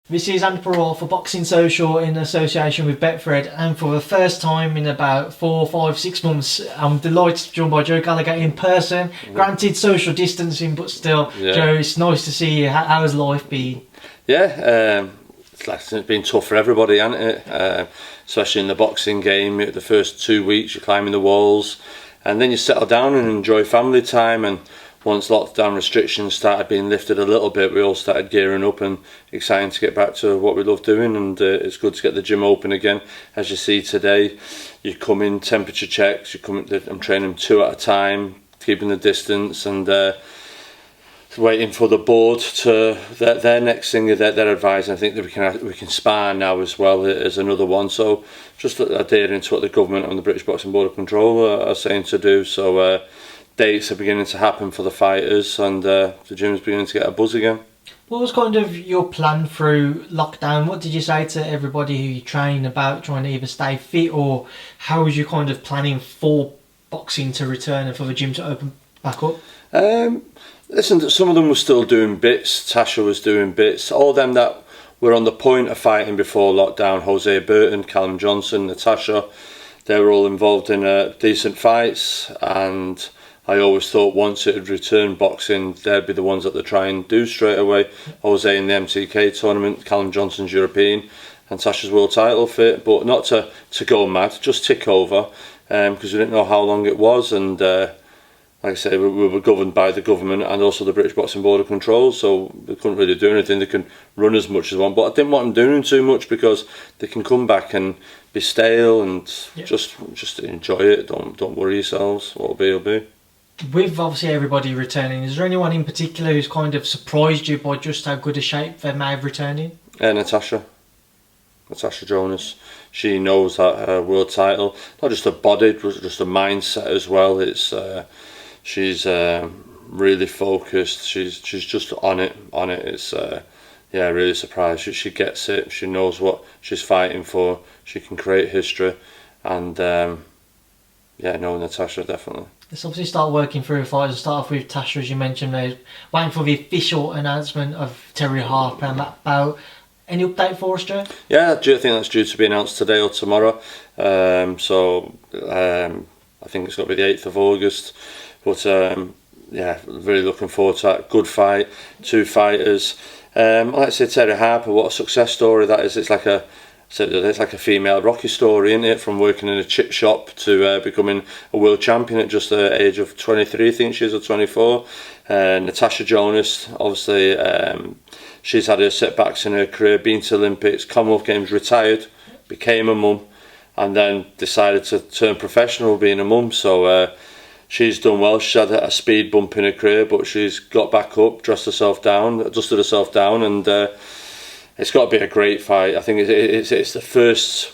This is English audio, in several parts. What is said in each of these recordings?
This is Andi for Boxing Social in association with Betfred, and for the first time in about 4, 5, 6 months, I'm delighted to be joined by Joe Gallagher in person. Granted, social distancing, but still, Joe, it's nice to see you. How's life been? Yeah, it's been tough for everybody, hasn't it? Especially in the boxing game. The first 2 weeks, you're climbing the walls, and then you settle down and enjoy family time. And once lockdown restrictions started being lifted a little bit, we all started gearing up and excited to get back to what we love doing. And it's good to get the gym open again. As you see today, you come in, temperature checks. I'm training 2 at a time, keeping the distance, and waiting for the board to their next thing, their advice. I think that we can spar now as well as another one. So just adhering to what the government and the British Boxing Board of Control are saying to do. So dates are beginning to happen for the fighters, and the gym's beginning to get a buzz again. What was kind of your plan through lockdown? What did you say to everybody who you train about trying to either stay fit, or how was you kind of planning for boxing to return and for the gym to open back up? Listen, some of them were still doing bits. Tasha was doing bits. All them that were on the point of fighting before lockdown, Jose Burton, Callum Johnson, Natasha, they were all involved in decent fights, and I always thought once it had returned boxing, they'd be the ones that they try and do straight away. Jose in the MTK tournament, Callum Johnson's European, and Tasha's world title fit, but not to go mad, just tick over, because we didn't know how long it was. And like I say, we were governed by the government and also the British Boxing Board of Control, so they couldn't really do anything. They can run as much as they want, but I didn't want them doing too much because they can come back and be stale, and just enjoy it. Don't worry yourselves. What'll be, will be. With obviously everybody returning, is there anyone in particular who's kind of surprised you by just how good a shape they may have returning? Natasha Jonas. She knows that her world title, not just her body, but just her mindset as well. It's she's really focused. She's just on it. It's really surprised. She gets it. She knows what she's fighting for. She can create history, and Natasha definitely. Let's obviously start working through the fighters. Start off with Tasha, as you mentioned. They're waiting for the official announcement of Terry Harper and that bout. Any update for us, Joe? Yeah, I think that's due to be announced today or tomorrow. I think it's got to be the 8th of August. But really looking forward to that. Good fight, 2 fighters. Like I say, Terry Harper, what a success story that is. It's like a female Rocky story, isn't it? From working in a chip shop to becoming a world champion at just the age of 23, I think she is, or 24. Natasha Jonas, obviously, she's had her setbacks in her career, been to Olympics, Commonwealth Games, retired, became a mum, and then decided to turn professional being a mum. So she's done well. She's had a speed bump in her career, but she's got back up, dusted herself down, and it's got to be a great fight. I think it's the first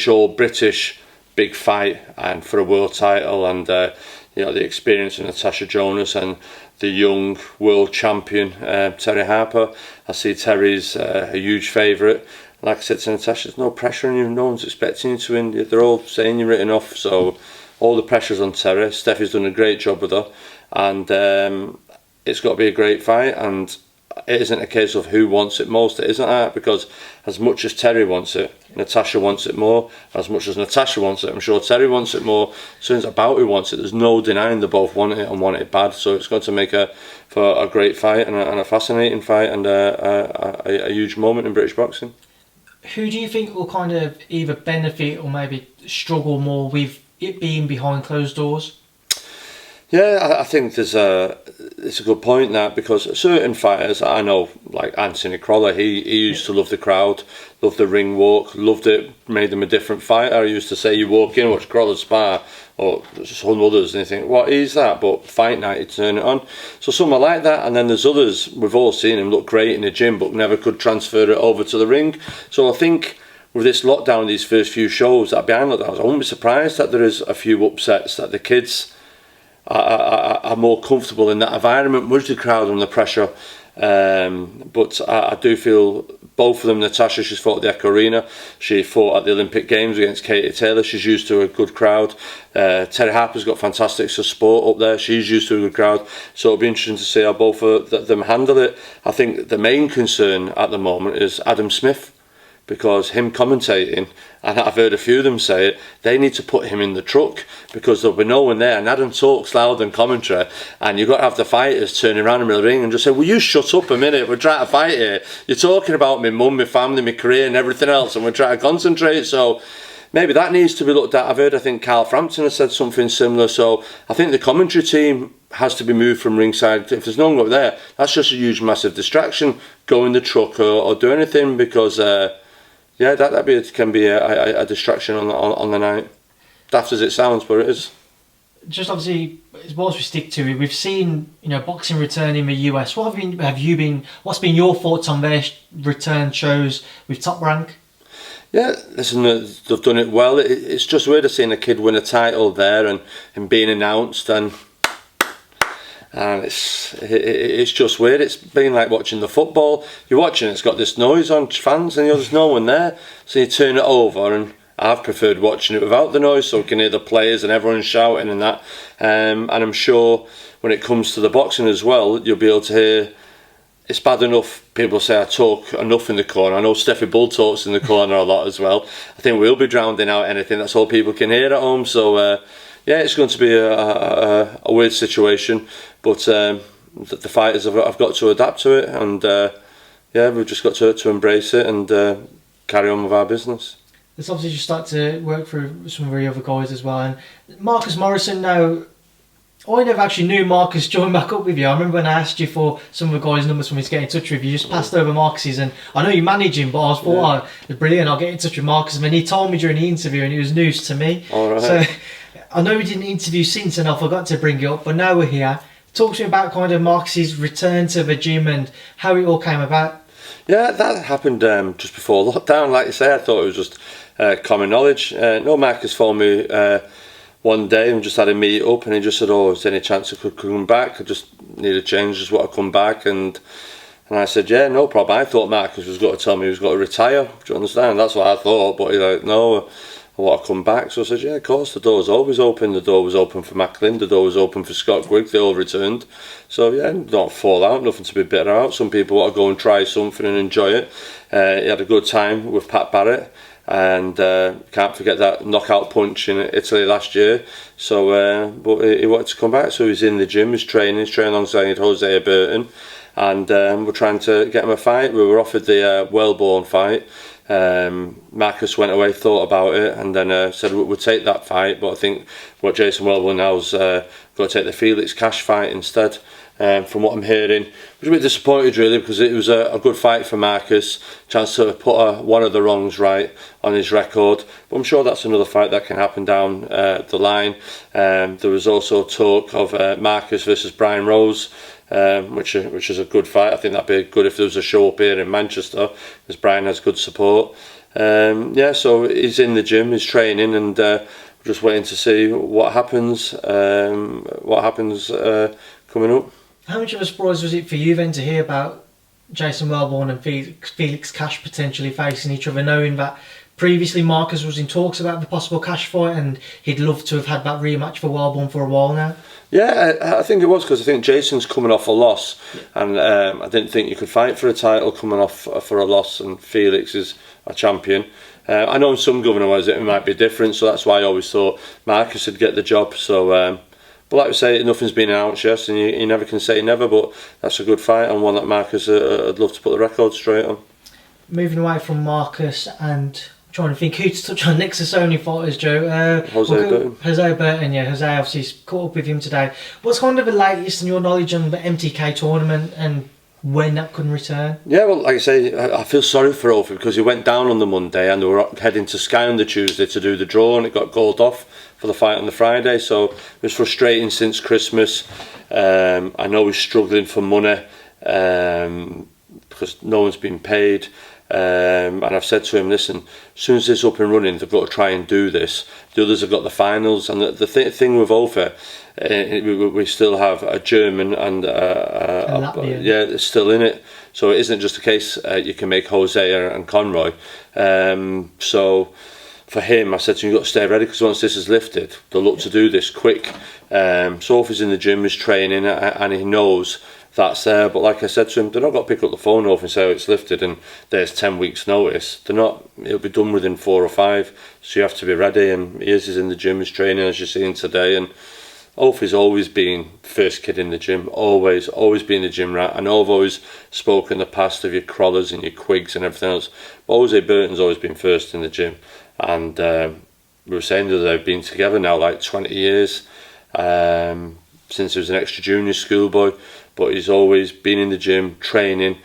all British big fight, and for a world title, and the experience of Natasha Jonas and the young world champion Terry Harper. I see Terry's a huge favourite. Like I said to Natasha, there's no pressure on you. No one's expecting you to win. They're all saying you're written off. So all the pressure's on Terry. Steffi's done a great job with her, and it's got to be a great fight. And it isn't a case of who wants it most. It isn't that, because as much as Terry wants it, Natasha wants it more. As much as Natasha wants it, I'm sure Terry wants it more. As soon as about who wants it, there's no denying they both want it and want it bad. So it's going to make for a great fight and a fascinating fight, and a huge moment in British boxing. Who do you think will kind of either benefit or maybe struggle more with it being behind closed doors? Yeah, I think it's a good point, that, because certain fighters I know, like Anthony Crolla, he used to love the crowd, loved the ring walk, loved it, made him a different fighter. I used to say, you walk in, watch Crolla spar, or some others, and you think, what is that? But fight night, you turn it on. So some are like that, and then there's others, we've all seen him look great in the gym, but never could transfer it over to the ring. So I think with this lockdown, these first few shows that are behind lockdowns, I won't be surprised that there is a few upsets, that the kids are more comfortable in that environment with the crowd and the pressure. But I do feel both of them. Natasha, she's fought at the Echo Arena. She fought at the Olympic Games against Katie Taylor. She's used to a good crowd. Terry Harper's got fantastic support up there. She's used to a good crowd. So it'll be interesting to see how both of them handle it. I think the main concern at the moment is Adam Smith, because him commentating, and I've heard a few of them say it, they need to put him in the truck because there'll be no one there. And Adam talks loud in commentary, and you've got to have the fighters turning around in the ring and just say, will you shut up a minute, we're trying to fight here. You're talking about my mum, my family, my career and everything else, and we're trying to concentrate. So maybe that needs to be looked at. I think Carl Frampton has said something similar. So I think the commentary team has to be moved from ringside. If there's no one up there, that's just a huge, massive distraction. Go in the truck or do anything, because yeah, that can be a distraction on the night. Daft as it sounds, but it is. Just obviously, whilst we stick to it, we've seen boxing return in the US. What's been your thoughts on their return shows with Top Rank? Yeah, listen, they've done it well. It's just weird to seeing a kid win a title there and being announced, and it's just weird. It's been like watching the football. You're watching, it's got this noise on fans, and there's no one there. So you turn it over, and I've preferred watching it without the noise, so we can hear the players and everyone shouting and that. And I'm sure when it comes to the boxing as well, you'll be able to hear. It's bad enough people say I talk enough in the corner. I know Steffi Bull talks in the corner a lot as well. I think we'll be drowning out anything. That's all people can hear at home. So yeah, it's going to be a weird situation, but the fighters have got to adapt to it, and yeah, we've just got to embrace it and carry on with our business. Let's obviously just start to work through some of the other guys as well. And Marcus Morrison, now, I never actually knew Marcus joined back up with you. I remember when I asked you for some of the guys' numbers for me to get in touch with you, just passed over Marcus's, and I know you manage him, but I thought, oh, brilliant, I'll get in touch with Marcus. And then he told me during the interview, and it was news to me. All right. So I know we didn't interview since, and I forgot to bring you up, but now we're here. Talk to me about kind of Marcus's return to the gym and how it all came about. Yeah, that happened just before lockdown. Like you say, I thought it was just common knowledge. No, Marcus phoned me one day and just had a meet up, and he just said, oh, is there any chance I could come back? I just need a change, just want to come back. And I said, yeah, no problem. I thought Marcus was going to tell me he was going to retire. Do you understand? That's what I thought. But he's like, no, I want to come back. So I said, yeah, of course, the door's always open. The door was open for Macklin, the door was open for Scott Grigg, they all returned. So yeah, don't fall out, nothing to be bitter about. Some people want to go and try something and enjoy it. He had a good time with Pat Barrett, and can't forget that knockout punch in Italy last year. So but he wanted to come back, so he's in the gym, he's training alongside Jose Burton, and we're trying to get him a fight. We were offered the Wellborn fight. Marcus went away, thought about it, and then said we'll take that fight, but I think what Jason Wellborn now's got to take the Felix Cash fight instead, from what I'm hearing. I was a bit disappointed really, because it was a good fight for Marcus, chance to put one of the wrongs right on his record, but I'm sure that's another fight that can happen down the line. There was also talk of Marcus versus Brian Rose, which is a good fight. I think that'd be good if there was a show up here in Manchester, because Brian has good support. Yeah, so he's in the gym, he's training, and we're just waiting to see what happens. Coming up. How much of a surprise was it for you then to hear about Jason Wellborn and Felix Cash potentially facing each other, knowing that previously Marcus was in talks about the possible Cash fight, and he'd love to have had that rematch for Wellborn for a while now? Yeah, I think it was, because I think Jason's coming off a loss, and I didn't think you could fight for a title coming off for a loss, and Felix is a champion. I know in some governors it might be different, so that's why I always thought Marcus would get the job. So, but like we say, nothing's been announced yet, and you never can say never, but that's a good fight, and one that Marcus would love to put the record straight on. Moving away from Marcus, and trying to think who to touch on next to Sony fighters, Joe. Jose Burton. Jose Burton, yeah. Jose obviously caught up with him today. What's kind of the latest in your knowledge on the MTK tournament and when that can return? Yeah, well, like I say, I feel sorry for Ophi, because he went down on the Monday and they were heading to Sky on the Tuesday to do the draw, and it got called off for the fight on the Friday. So it was frustrating since Christmas. I know he's struggling for money because no one's been paid. And I've said to him, listen, as soon as it's up and running, they've got to try and do this. The others have got the finals, and the thing with Ofer, we still have a German and it's still in it. So it isn't just a case you can make Hosea and Conroy. So for him, I said to him, you've got to stay ready, because once this is lifted, they'll look to do this quick. So Ofer's in the gym, he's training, and he knows that's there. But like I said to him, they're not got to pick up the phone off and say, oh, it's lifted and there's 10 weeks notice. They're not. It'll be done within 4 or 5, so you have to be ready. And he is in the gym, he's training, as you're seeing today. And Ofer's always been first kid in the gym, always been the gym rat. I know I've always spoken in the past of your Crawlers and your Quiggs and everything else, but Jose Burton's always been first in the gym. And we were saying that they've been together now like 20 years, since he was an extra junior schoolboy. But he's always been in the gym, training.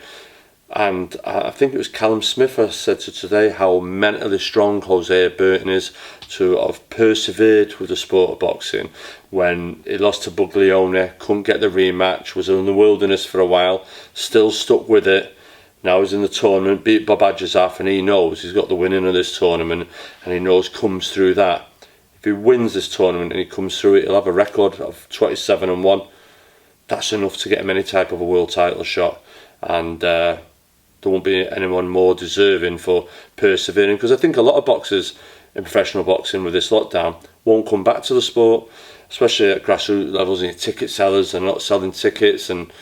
And I think it was Callum Smith who said to today how mentally strong Hosea Burton is to have persevered with the sport of boxing when he lost to Buglione, couldn't get the rematch, was in the wilderness for a while, still stuck with it. Now he's in the tournament, beat Bob Adjazaf, and he knows he's got the winning of this tournament, and he knows comes through that. If he wins this tournament and he comes through it, he'll have a record of 27-1. That's enough to get him any type of a world title shot, and there won't be anyone more deserving for persevering, because I think a lot of boxers in professional boxing with this lockdown won't come back to the sport, especially at grassroots levels, and your ticket sellers are not selling tickets, and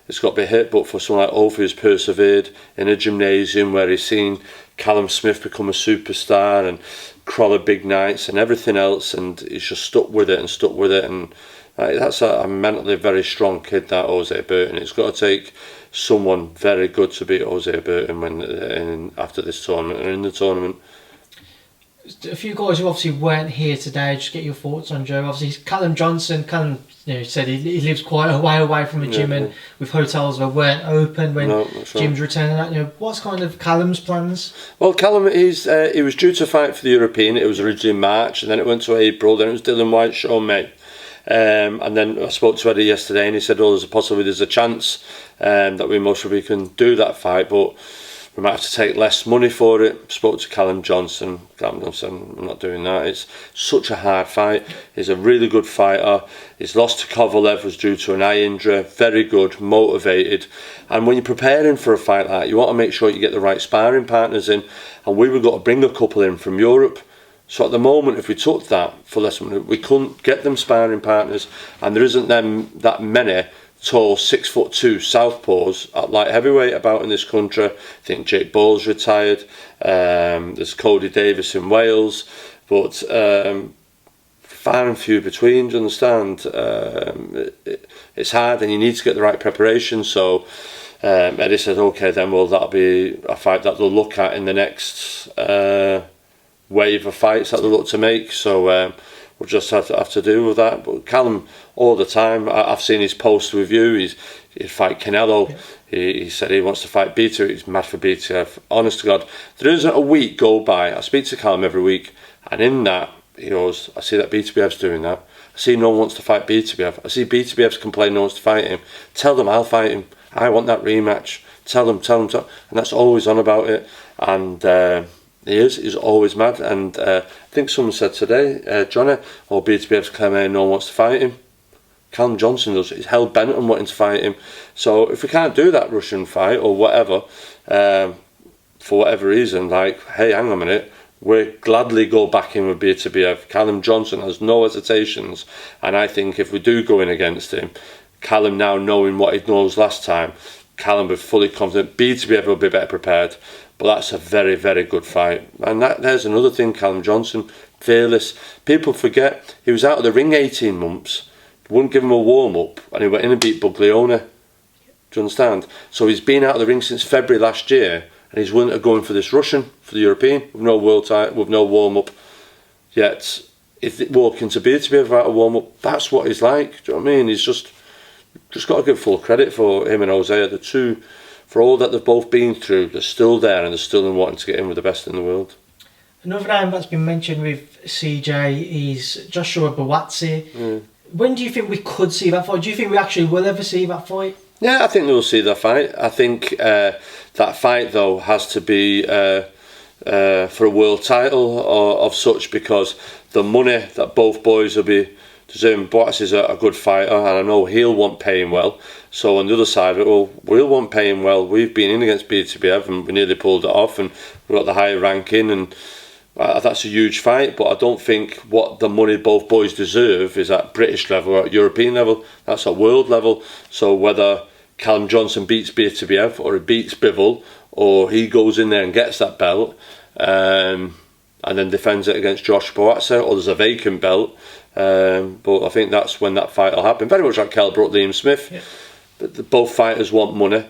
it's got to be hit. But for someone like Ofer who's persevered in a gymnasium where he's seen Callum Smith become a superstar and Crawler big nights and everything else, and he's just stuck with it, and that's a mentally very strong kid, that Jose Burton. It's got to take someone very good to beat Jose Burton after this tournament and in the tournament. A few guys who obviously weren't here today, just get your thoughts on, Joe. Obviously, Callum Johnson. Callum, said he lives quite a way away from a gym, and with hotels that weren't open when gyms returning. What's kind of Callum's plans? Well, Callum he was due to fight for the European. It was originally March, and then it went to April. Then it was Dylan White, Sean May. And then I spoke to Eddie yesterday, and he said, there's a chance that we most probably can do that fight, but we might have to take less money for it. Spoke to Callum Johnson, I'm not doing that. It's such a hard fight. He's a really good fighter. His loss to Kovalev was due to an eye injury. Very good, motivated. And when you're preparing for a fight like that, you want to make sure you get the right sparring partners in. And we were going to bring a couple in from Europe. So at the moment, if we took that for less money, we couldn't get them sparring partners, and there isn't that many tall 6'2" southpaws at light heavyweight about in this country. I think Jake Ball's retired. There's Cody Davis in Wales, but far and few between. Do you understand? It's hard, and you need to get the right preparation. So Eddie said, okay, then that'll be a fight that they'll look at in the next wave of fights that they look to make. So we'll just have to deal with that. But Callum, all the time, I've seen his post with you. He'd fight Canelo. Yeah. He said he wants to fight BTF. He's mad for BTF. Honest to God, there isn't a week go by. I speak to Callum every week, and in that he goes, I see that BTBF's doing that. I see no one wants to fight BTBF. I see BTBF's complaining no one wants to fight him. Tell them I'll fight him. I want that rematch. Tell them. And that's always on about it. And he's always mad. And I think someone said today, Johnny, BTBF's claiming no one wants to fight him. Callum Johnson does. He's hell bent on wanting to fight him. So if we can't do that Russian fight or whatever, for whatever reason, like, hey, hang on a minute, we'll gladly go back in with BTBF. Callum Johnson has no hesitations, and I think if we do go in against him, Callum now knowing what he knows last time, Callum will be fully confident. BTBF will be better prepared, but that's a very, very good fight. And there's another thing, Callum Johnson, fearless. People forget he was out of the ring 18 months, wouldn't give him a warm-up, and he went in and beat Buglione. Do you understand? So he's been out of the ring since February last year, and he's willing to go in for this Russian, for the European, with no world title, with no warm-up. Yet, if they walk into BTBF without a warm-up, that's what he's like. Do you know what I mean? He's just got to give full credit for him and Hosea, the two, for all that they've both been through. They're still there, and they're still in wanting to get in with the best in the world. Another name that's been mentioned with CJ is Joshua Buatsi. When do you think we could see that fight? Do you think we actually will ever see that fight? Yeah, I think we'll see the fight. I think that fight though has to be for a world title or of such, because the money that both boys will be deserving. Boaz is a good fighter, and I know he'll want paying well. So on the other side of it, well, we'll want paying well. We've been in against BTBF and we nearly pulled it off, and we got the higher ranking, and that's a huge fight. But I don't think what the money both boys deserve is at British level or at European level. That's at world level. So whether Callum Johnson beats BTBF or he beats Bivol, or he goes in there and gets that belt and then defends it against Josh Boaz, or there's a vacant belt. But I think that's when that fight will happen. Very much like Kell Brook, Liam Smith. Yeah. Both fighters want money,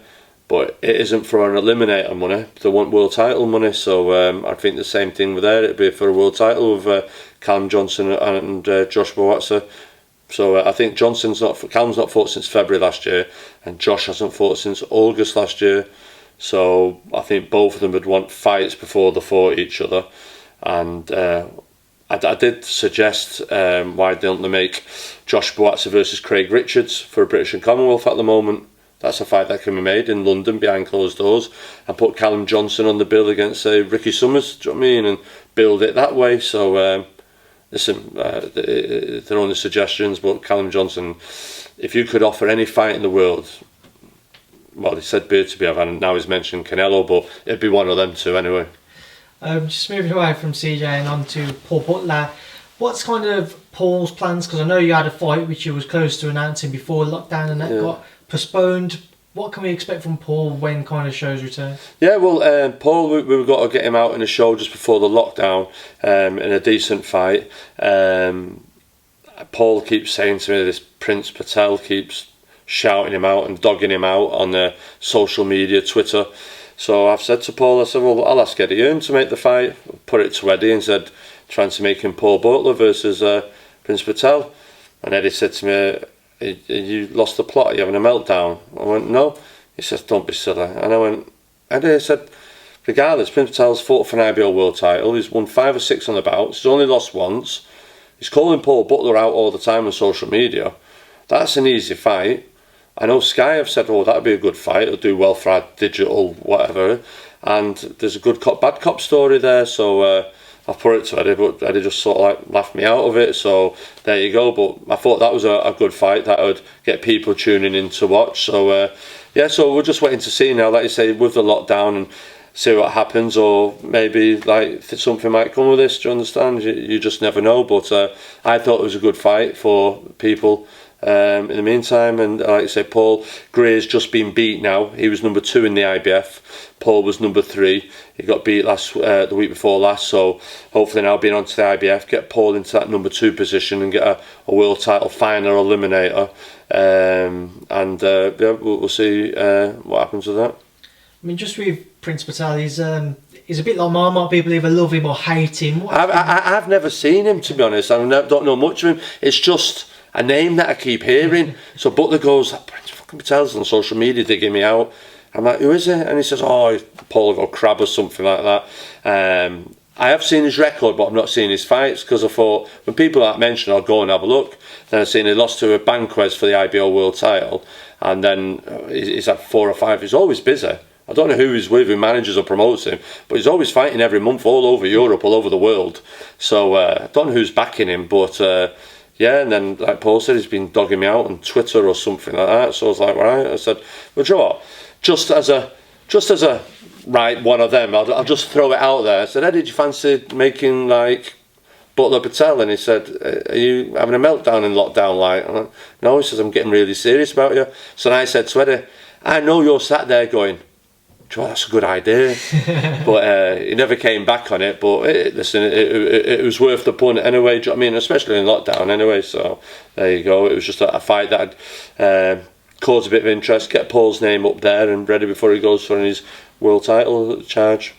but it isn't for an eliminator money. They want world title money. So I think the same thing with there. It'd be for a world title with Callum Johnson and Josh Boaz. So I think Callum's not fought since February last year, and Josh hasn't fought since August last year. So I think both of them would want fights before they fought each other. And I did suggest why don't they make Josh Boaz versus Craig Richards for a British and Commonwealth at the moment. That's a fight that can be made in London behind closed doors, and put Callum Johnson on the bill against Ricky Summers, do you know what I mean, and build it that way. So listen, they're only suggestions, but Callum Johnson, if you could offer any fight in the world, well, he said Beterbiev, and now he's mentioned Canelo, but it'd be one of them two anyway. Just moving away from CJ and on to Paul Butler, what's kind of Paul's plans? Because I know you had a fight which you was close to announcing before lockdown, and that got postponed. What can we expect from Paul when kind of shows return? Yeah, well, Paul, we've got to get him out in a show just before the lockdown in a decent fight. Paul keeps saying to me, this Purewal keeps shouting him out and dogging him out on social media, Twitter. So I've said to Paul, I said, well, I'll ask Eddie Hearn to make the fight. Put it to Eddie and said, trying to make him Paul Butler versus Purewal. And Eddie said to me, you lost the plot, are you having a meltdown? I went, no. He says, don't be silly. And I went, Eddie, I said, regardless, Purewal's fought for an IBO world title. He's won 5 or 6 on the bouts. He's only lost once. He's calling Paul Butler out all the time on social media. That's an easy fight. I know Sky have said, oh, that'd be a good fight, it'll do well for our digital whatever, and there's a good cop, bad cop story there, so I've put it to Eddie, but Eddie just sort of like laughed me out of it, so there you go. But I thought that was a good fight that would get people tuning in to watch, so yeah, so we're just waiting to see now, like you say, with the lockdown, and see what happens, or maybe like something might come with this, do you understand? You just never know, but I thought it was a good fight for people. In the meantime, and like I say, Paul Gray's just been beat now. He was number 2 in the IBF. Paul was number 3. He got beat the week before last, so hopefully now being onto the IBF, get Paul into that number 2 position and get a world title final eliminator. Yeah, we'll see what happens with that. I mean, just with Purewal, he's a bit like Marmot. People either love him or hate him. I've never seen him, to be honest. I don't know much of him. It's just a name that I keep hearing. So Butler goes, Patel's on social media digging me out. I'm like, who is it? And he says, oh, Paul got crab or something like that. I have seen his record, but I've not seen his fights, because I thought when people like mention, I'll go and have a look. Then I've seen he lost to a Banquez for the IBO world title, and then he's had 4 or 5. He's always busy. I don't know who he's with, who manages or promotes him, but he's always fighting every month all over Europe, all over the world. So I don't know who's backing him, but yeah, and then like Paul said, he's been dogging me out on Twitter or something like that. So I was like, right, I said, well, do you know what? Just as a right one of them, I'll just throw it out there. I said, Eddie, did you fancy making like Butler-Patel? And he said, are you having a meltdown in lockdown? Like, I'm like, no, he says, I'm getting really serious about you. So then I said to Eddie, I know you're sat there going, oh, that's a good idea. But he never came back on it. But listen, it was worth the punt anyway. Do you know what I mean? Especially in lockdown anyway. So there you go. It was just a fight that had caused a bit of interest. Get Paul's name up there and ready before he goes for his world title charge.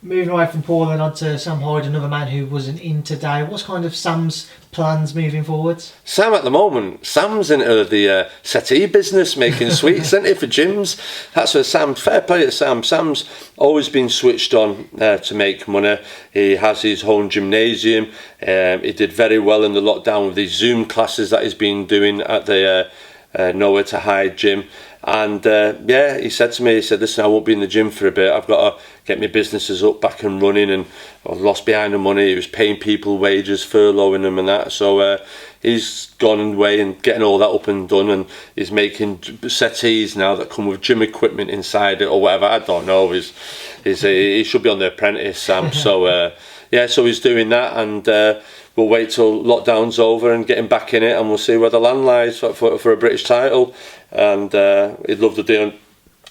Moving away from Paul and on to Sam Hyde, another man who wasn't in today. What's kind of Sam's plans moving forwards? Sam at the moment, Sam's into the settee business, making sweets, isn't he, for gyms? That's where Sam, fair play to Sam. Sam's always been switched on to make money. He has his own gymnasium. He did very well in the lockdown with these Zoom classes that he's been doing at the Nowhere to Hide gym. And yeah, he said to me, he said, listen, I won't be in the gym for a bit. I've got to get my businesses up, back and running, and I lost behind the money. He was paying people wages, furloughing them and that. So he's gone away and getting all that up and done, and he's making settees now that come with gym equipment inside it or whatever. I don't know. He should be on The Apprentice, Sam. So yeah, so he's doing that, and we'll wait till lockdown's over and get him back in it, and we'll see where the land lies for a British title. And he'd love to do a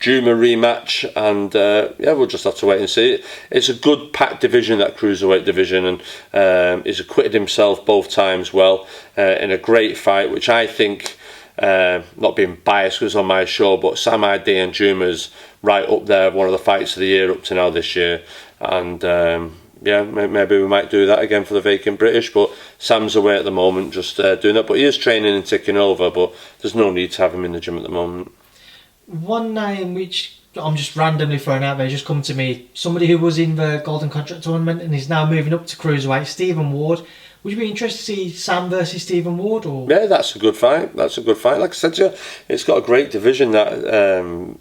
Juma rematch, and yeah, we'll just have to wait and see. It's a good packed division, that cruiserweight division, and he's acquitted himself both times well in a great fight, which I think, not being biased because on my show, but Sam ID and Juma's right up there, one of the fights of the year up to now this year. And yeah, maybe we might do that again for the vacant British, but Sam's away at the moment, just doing that. But he is training and ticking over, but there's no need to have him in the gym at the moment. One name which I'm just randomly throwing out there, just come to me, somebody who was in the Golden Contract tournament and is now moving up to cruiserweight, Stephen Ward. Would you be interested to see Sam versus Stephen Ward? Or? Yeah, that's a good fight. That's a good fight. Like I said to you, it's got a great division, that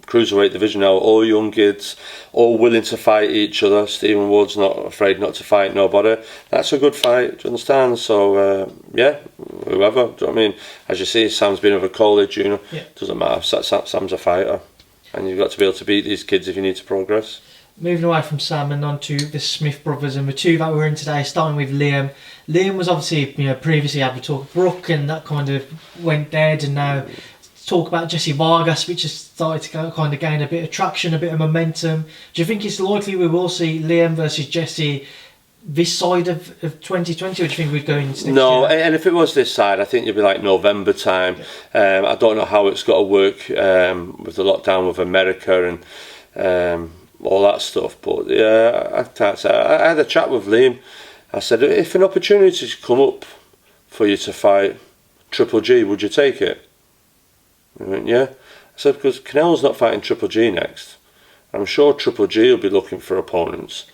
cruiserweight division now. All young kids, all willing to fight each other. Stephen Ward's not afraid not to fight nobody. That's a good fight, do you understand? So, yeah, whoever. Do you know what I mean? As you see, Sam's been over college, you know. Yeah. Doesn't matter. Sam's a fighter. And you've got to be able to beat these kids if you need to progress. Moving away from Sam and on to the Smith brothers, and the two that we're in today, starting with Liam. Liam was obviously, previously had the talk of Brooke, and that kind of went dead, and now talk about Jesse Vargas, which has started to kind of gain a bit of traction, a bit of momentum. Do you think it's likely we will see Liam versus Jesse this side of 2020, or do you think we'd go into next No, year? and if it was this side, I think it'd be like November time. Yeah. I don't know how it's got to work with the lockdown with America and all that stuff, but yeah, I can't say. I had a chat with Liam. I said, if an opportunity to come up for you to fight Triple G, would you take it? He went, yeah. I said, because Canelo's not fighting Triple G next. I'm sure Triple G will be looking for opponents.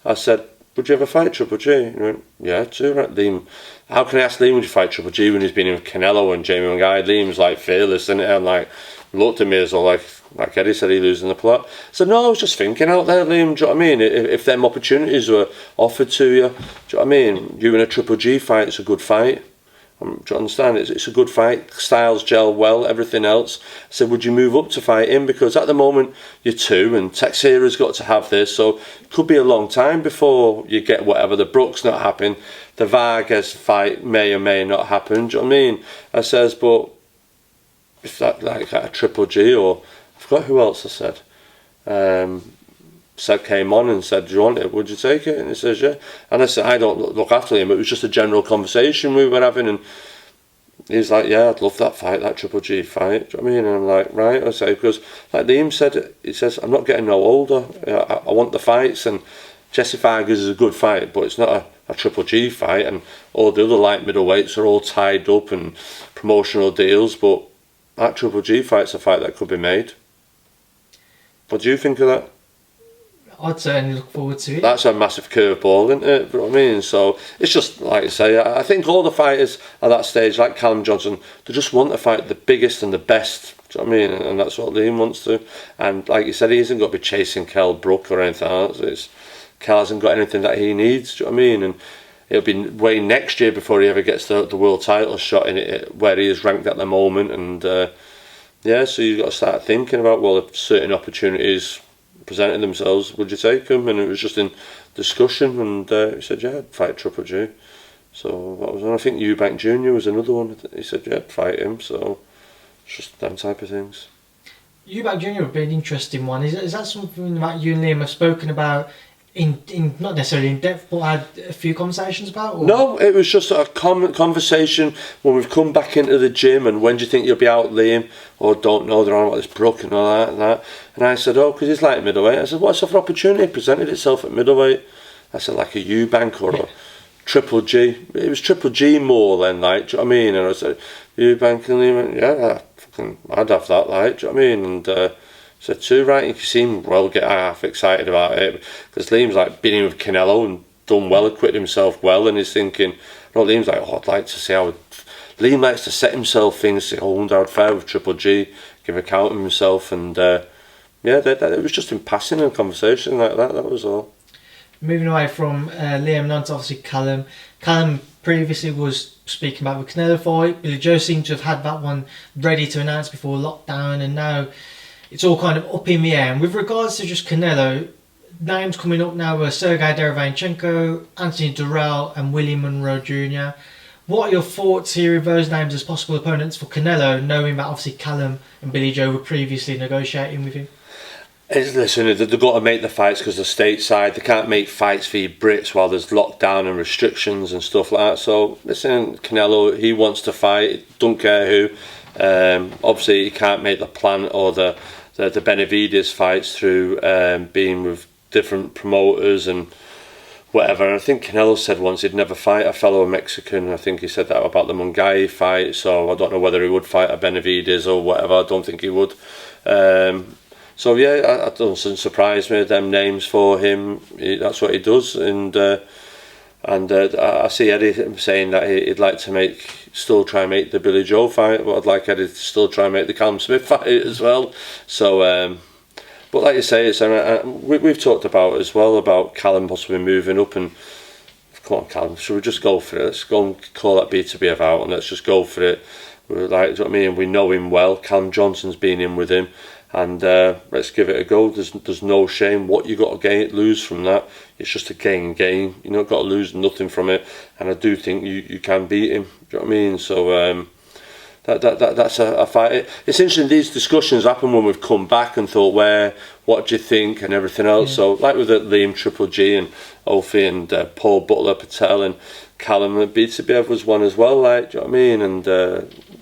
I said, would you ever fight Triple G? He went, yeah, too, right, Liam. How can I ask Liam would you fight Triple G when he's been in with Canelo and Jamie Mungai? Liam's like fearless, isn't it? And like looked at me as though like Eddie said, he losing the plot. I said, no, I was just thinking out there, Liam. Do you know what I mean? If them opportunities were offered to you, do you know what I mean? You in a Triple G fight, it's a good fight. Do you understand? It's a good fight. Styles gel well, everything else. I said, would you move up to fight him? Because at the moment, you're two, and Texera's got to have this, so it could be a long time before you get whatever. The Brooks not happening. The Vargas fight may or may not happen. Do you know what I mean? I says, but if that like a Triple G, or I forgot who else I said. Said came on and said, do you want it? Would you take it? And he says, yeah. And I said, I don't look after him. It was just a general conversation we were having, and he was like, yeah, I'd love that fight, that Triple G fight. Do you know what I mean? And I'm like, right. I say, because like Liam said, he says, I'm not getting no older. I want the fights, and Jesse Vargas is a good fight, but it's not a Triple G fight, and all the other light middleweights are all tied up and promotional deals, but that Triple G fight's a fight that could be made. What do you think of that? I'd certainly look forward to it. That's a massive curveball, isn't it? You know what I mean? So it's just like I say, I think all the fighters at that stage, like Callum Johnson, they just want to fight the biggest and the best. Do you know what I mean? And that's what Liam wants to. And like you said, he hasn't got to be chasing Kel Brook or anything else. Kel hasn't got anything that he needs. Do you know what I mean? And it'll be way next year before he ever gets the world title shot in it, where he is ranked at the moment. And yeah, so you've got to start thinking about, well, if certain opportunities presented themselves, would you take them? And it was just in discussion, and he said, yeah, I'd fight Triple G. So that was one. I think Eubank Jr. was another one. He said, yeah, I'd fight him. So it's just them type of things. Eubank Jr. would be an interesting one. Is that something that you and Liam have spoken about in not necessarily in depth, but had a few conversations about? Or? No, it was just a conversation when we've come back into the gym, and when do you think you'll be out, Liam? Or don't know, they're on about this Brook and all that and that. And I said, oh, because he's light middleweight. I said, what's the opportunity presented itself at middleweight? I said, like a Eubank or a Triple G. It was Triple G more than, like, do you know what I mean? And I said, Eubank, and he went, yeah, I'd have that, like, do you know what I mean? And said, too, right, you seem well get half excited about it, because Liam's like been in with Canelo and done well, acquitted himself well, and he's thinking, no, Liam's like, oh, I'd like to see how Liam likes to set himself things, say, oh, I would fight with Triple G, give account of himself, and it was just in passing and conversation like that. That was all. Moving away from Liam and on to obviously Callum. Callum previously was speaking about the Canelo fight. Billy Joe seemed to have had that one ready to announce before lockdown, and now it's all kind of up in the air. And with regards to just Canelo, names coming up now are Sergey Derevyanchenko, Anthony Durrell and Willie Monroe Jr. What are your thoughts here of those names as possible opponents for Canelo, knowing that obviously Callum and Billy Joe were previously negotiating with him? Listen, they've got to make the fights because they're stateside. They can't make fights for you Brits while there's lockdown and restrictions and stuff like that. So, listen, Canelo, he wants to fight, don't care who. Obviously, he can't make the plan or the Benavidez fights through being with different promoters and whatever. And I think Canelo said once he'd never fight a fellow Mexican. I think he said that about the Mungai fight. So, I don't know whether he would fight a Benavidez or whatever. I don't think he would. So yeah, it doesn't surprise me, them names for him. That's what he does, and I see Eddie saying that he'd like to still try and make the Billy Joe fight, but I'd like Eddie to still try and make the Callum Smith fight as well. So, but like you say, we've talked about as well about Callum possibly moving up, and come on, Callum, should we just go for it? Let's go and call that B2B out, and let's just go for it. We're like, do you know what I mean? We know him well. Callum Johnson's been in with him. And let's give it a go. There's no shame. What you got to lose from that? It's just a game. You've not got to lose nothing from it. And I do think you can beat him. Do you know what I mean? So that's a fight. It's interesting. These discussions happen when we've come back and thought, what do you think and everything else. Yeah. So like with Liam Triple G and Ophi and Paul Butler-Patel and Callum and BTBF was one as well. Like, do you know what I mean? And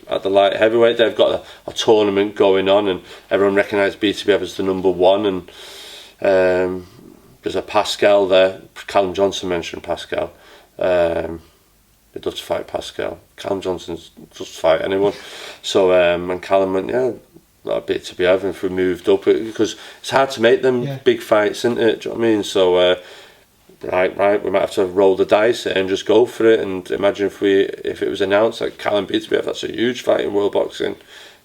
at the light heavyweight, they've got a tournament going on, and everyone recognised BTBF as the number one. And there's a Pascal there. Callum Johnson mentioned Pascal. He does fight Pascal. Callum Johnson does fight anyone. So and Callum went, that'd be BTBF if we moved up, because it's hard to make them big fights, isn't it? Do you know what I mean? So. Right, we might have to roll the dice and just go for it. And imagine if it was announced like Callum BTBF, that's a huge fight in world boxing.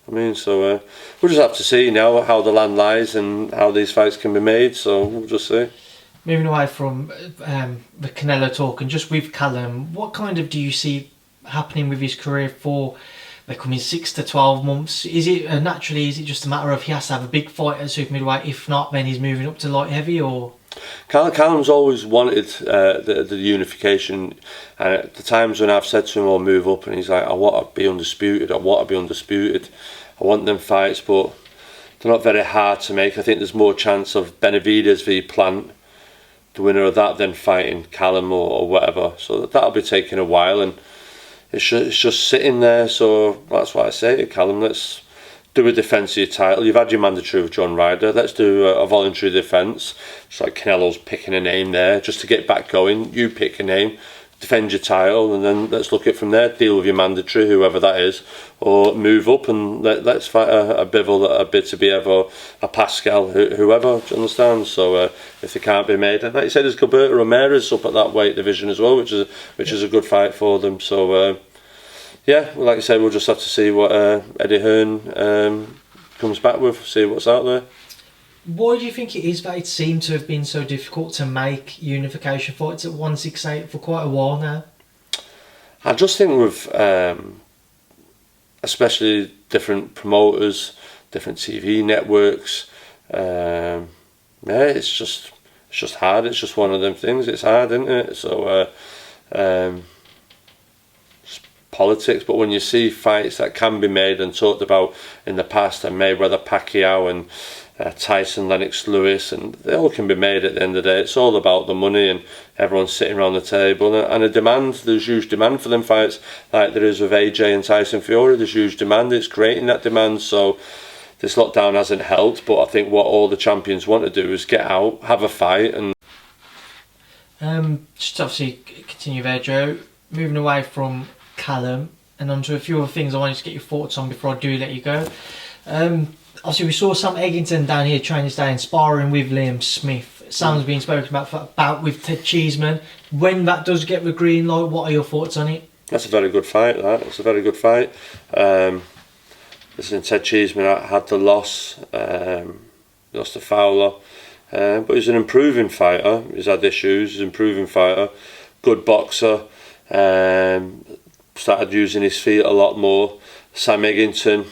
I mean, so we'll just have to see now how the land lies and how these fights can be made. So we'll just see. Moving away from the Canelo talk and just with Callum, what kind of do you see happening with his career for the coming 6 to 12 months? Is it is it just a matter of he has to have a big fight at super middleweight? If not, then he's moving up to light heavy, or? Callum's always wanted the unification, and at the times when I've said to him, I'll move up, and he's like, I want to be undisputed, I want them fights, but they're not very hard to make. I think there's more chance of Benavidez v Plant, the winner of that, than fighting Callum or whatever, so that'll be taking a while, and it's just sitting there. So that's why I say to Callum, let's do a defence of your title. You've had your mandatory with John Ryder. Let's do a voluntary defence. It's like Canelo's picking a name there just to get back going. You pick a name, defend your title, and then let's look at it from there. Deal with your mandatory, whoever that is, or move up and let's fight a Bivol, a BTBF, or a Pascal, whoever. Do you understand? So if they can't be made, and like you said, there's Gilberto Ramirez up at that weight division as well, which is a good fight for them. So. Like I said, we'll just have to see what Eddie Hearn comes back with, see what's out there. Why do you think it is that it seemed to have been so difficult to make unification fights at 168 for quite a while now? I just think with especially different promoters, different TV networks, it's just hard. It's just one of them things. It's hard, isn't it? So. Politics, but when you see fights that can be made and talked about in the past, and Mayweather Pacquiao and Tyson Lennox Lewis, and they all can be made at the end of the day. It's all about the money, and everyone's sitting around the table, and a demand. There's huge demand for them fights, like there is with AJ and Tyson Fury. There's huge demand. It's creating that demand. So this lockdown hasn't helped, but I think what all the champions want to do is get out, have a fight, and just obviously continue there, Joe. Moving away from Callum and onto a few other things I wanted to get your thoughts on before I do let you go. Obviously we saw Sam Eggington down here training today and sparring with Liam Smith. Sam's been spoken about with Ted Cheeseman. When that does get the green light, what are your thoughts on it? That's a very good fight. It's a very good fight. Listen, Ted Cheeseman had the loss. Lost to Fowler. But he's an improving fighter. He's had issues. He's an improving fighter. Good boxer. Started using his feet a lot more. Sam Eggington.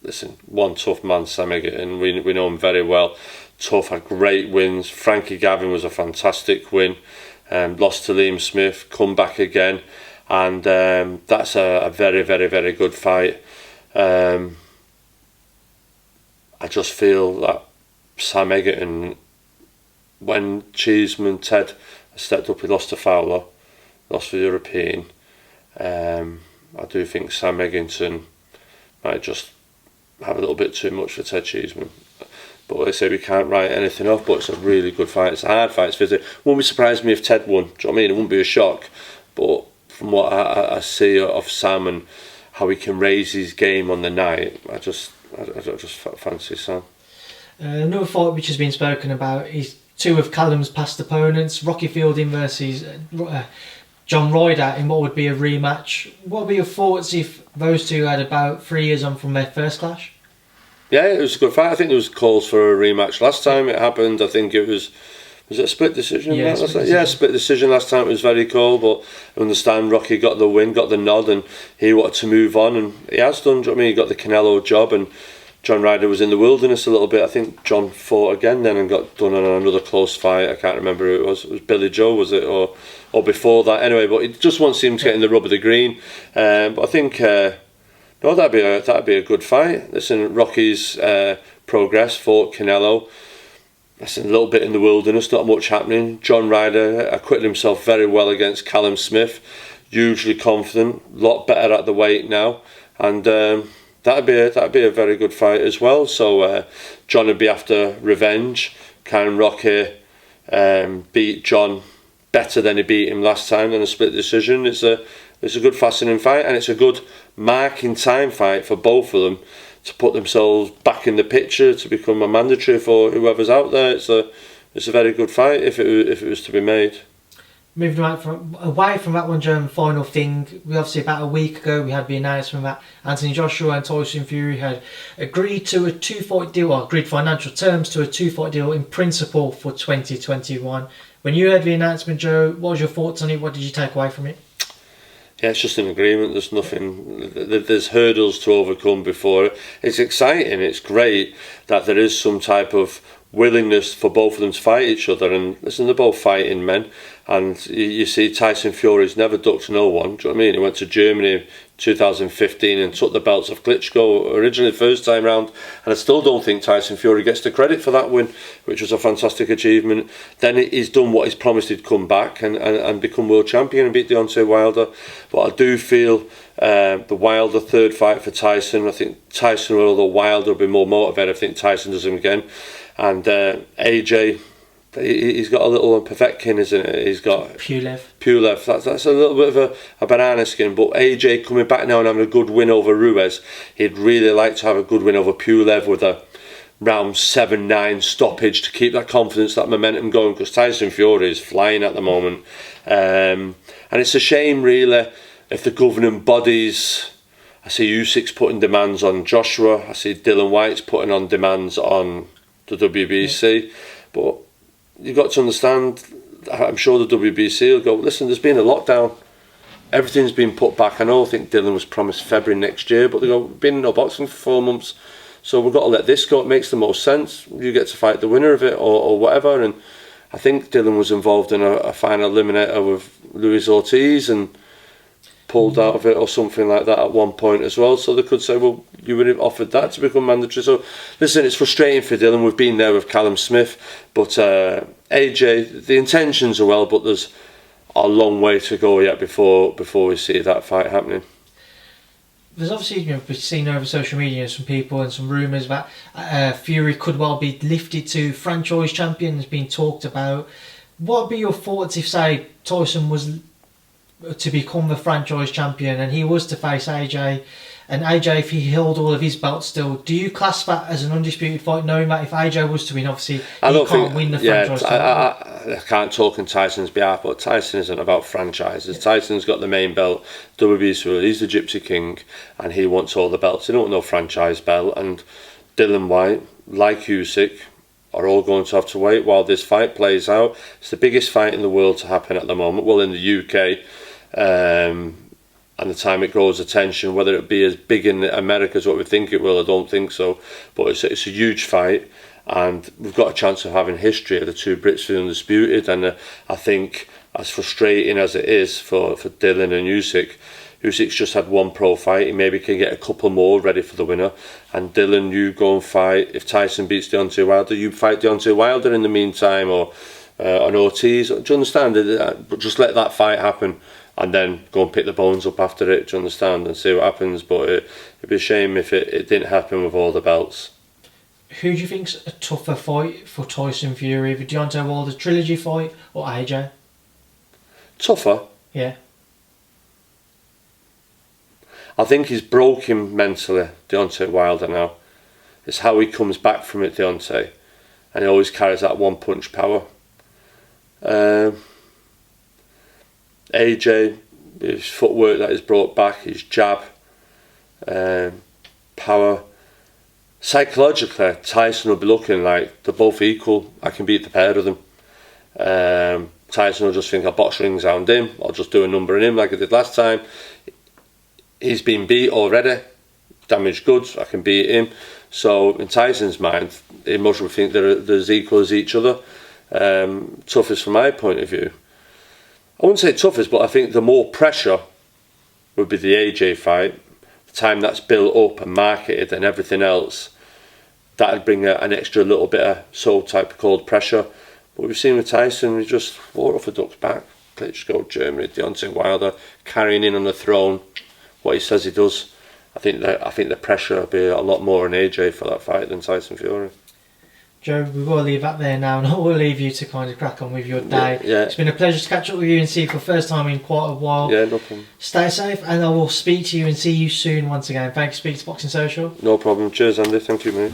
Listen, one tough man, Sam Eggington. We know him very well. Tough, had great wins. Frankie Gavin was a fantastic win. Lost to Liam Smith. Come back again. And that's a very, very, very good fight. I just feel that Sam Eggington, when Cheeseman, Ted stepped up, he lost to Fowler, lost for the European. I do think Sam Eggington might just have a little bit too much for Ted Cheeseman. But they say we can't write anything off, but it's a really good fight. It's a hard fight. It wouldn't be surprised me if Ted won. Do you know what I mean? It wouldn't be a shock. But from what I see of Sam and how he can raise his game on the night, I just fancy Sam. Another fight which has been spoken about is two of Callum's past opponents, Rocky Fielding versus John Ryder in what would be a rematch. What would be your thoughts if those two had about 3 years on from their first clash? Yeah, it was a good fight. I think there was calls for a rematch last time it happened. I think it was it a split decision? Yeah, split decision last time. It was very cool, but I understand Rocky got the win, got the nod, and he wanted to move on, and he has done. Do you know what I mean? He got the Canelo job, and John Ryder was in the wilderness a little bit. I think John fought again then and got done on another close fight. I can't remember who it was. It was Billy Joe, was it, or before that? Anyway, but he just wants him to get in the rub of the green. But I think no, that'd be a good fight. Listen, Rocky's progress, fought Canelo. Listen, a little bit in the wilderness, not much happening. John Ryder acquitted himself very well against Callum Smith. Hugely confident, a lot better at the weight now, and that'd be a very good fight as well. So John would be after revenge. Can Rocky beat John better than he beat him last time in a split decision? It's a good, fascinating fight, and it's a good marking time fight for both of them to put themselves back in the picture, to become a mandatory for whoever's out there. It's a very good fight if it was to be made. Moving away from that one, Joe, final thing. We obviously, about a week ago, we had the announcement that Anthony Joshua and Tyson Fury had agreed to a 2-fight deal, or agreed financial terms to a 2-fight deal in principle for 2021. When you heard the announcement, Joe, what was your thoughts on it? What did you take away from it? Yeah, it's just an agreement. There's nothing. There's hurdles to overcome before. It's exciting. It's great that there is some type of willingness for both of them to fight each other. And listen, they're both fighting men. And you see Tyson Fury's never ducked no one. Do you know what I mean? He went to Germany 2015 and took the belts of Klitschko originally first time round, and I still don't think Tyson Fury gets the credit for that win, which was a fantastic achievement. Then he's done what he's promised. He'd come back and become world champion and beat Deontay Wilder. But I do feel the Wilder third fight for Tyson, I think Tyson will, although Wilder will be more motivated. I think Tyson does him again. And AJ, he's got a little Povetkin, isn't it? He's got Pulev. That's a little bit of a banana skin. But AJ coming back now and having a good win over Ruiz, he'd really like to have a good win over Pulev with a round 7-9 stoppage to keep that confidence, that momentum going, because Tyson Fury is flying at the moment. And it's a shame, really, if the governing bodies... I see Usyk's putting demands on Joshua. I see Dylan White's putting on demands on the WBC. But you've got to understand, I'm sure the WBC will go, listen, there's been a lockdown. Everything's been put back. I think Dylan was promised February next year, but they go, been in no boxing for 4 months. So we've got to let this go. It makes the most sense. You get to fight the winner of it or whatever. And I think Dylan was involved in a final eliminator with Luis Ortiz and pulled out of it or something like that at one point as well. So they could say, well, you would have offered that to become mandatory. So listen, it's frustrating for Dylan. We've been there with Callum Smith, but AJ, the intentions are well, but there's a long way to go yet before we see that fight happening. There's obviously, we've seen over social media some people and some rumours that Fury could well be lifted to franchise champion. Has been talked about. What would be your thoughts if, say, Tyson was to become the franchise champion and he was to face AJ And AJ, if he held all of his belts still, do you class that as an undisputed fight, knowing that if AJ was to win, obviously he can't win the franchise title? I can't talk on Tyson's behalf, but Tyson isn't about franchises. Tyson's got the main belt, WB's rule. He's the Gypsy King, and he wants all the belts. He don't want no franchise belt. And Dylan White, like Usyk, are all going to have to wait while this fight plays out. It's the biggest fight in the world to happen at the moment. Well, in the UK. And the time it grows attention, whether it be as big in America as what we think it will, I don't think so. But it's a huge fight, and we've got a chance of having history of the two Brits being undisputed. And I think, as frustrating as it is for Dylan and Usyk's just had one pro fight. He maybe can get a couple more ready for the winner. And Dylan, you go and fight. If Tyson beats Deontay Wilder, you fight Deontay Wilder in the meantime, or on Ortiz. Do you understand? But just let that fight happen, and then go and pick the bones up after it, do you understand, and see what happens. But it'd be a shame if it didn't happen with all the belts. Who do you think's a tougher fight for Tyson Fury, the Deontay Wilder trilogy fight or AJ? Tougher? Yeah. I think he's broken mentally, Deontay Wilder now. It's how he comes back from it, Deontay. And he always carries that one punch power. AJ, his footwork that he's brought back, his jab, power. Psychologically, Tyson will be looking like they're both equal. I can beat the pair of them. Tyson will just think I'll box rings around him, I'll just do a number in him like I did last time. He's been beat already, damaged goods, I can beat him. So in Tyson's mind, he must think they're as equal as each other. Toughest from my point of view. I wouldn't say toughest, but I think the more pressure would be the AJ fight. The time that's built up and marketed and everything else, that'd bring an extra little bit of soul type of cold pressure. But we've seen with Tyson, he just fought off a duck's back. Klitschko, Germany, Deontay Wilder, carrying in on the throne what he says he does. I think the pressure will be a lot more on AJ for that fight than Tyson Fury. Joe, we will leave that there now, and I will leave you to kind of crack on with your day. Yeah. It's been a pleasure to catch up with you and see you for the first time in quite a while. Yeah, no problem. Stay safe, and I will speak to you and see you soon once again. Thanks for speaking to Boxing Social. No problem. Cheers, Andy. Thank you, mate.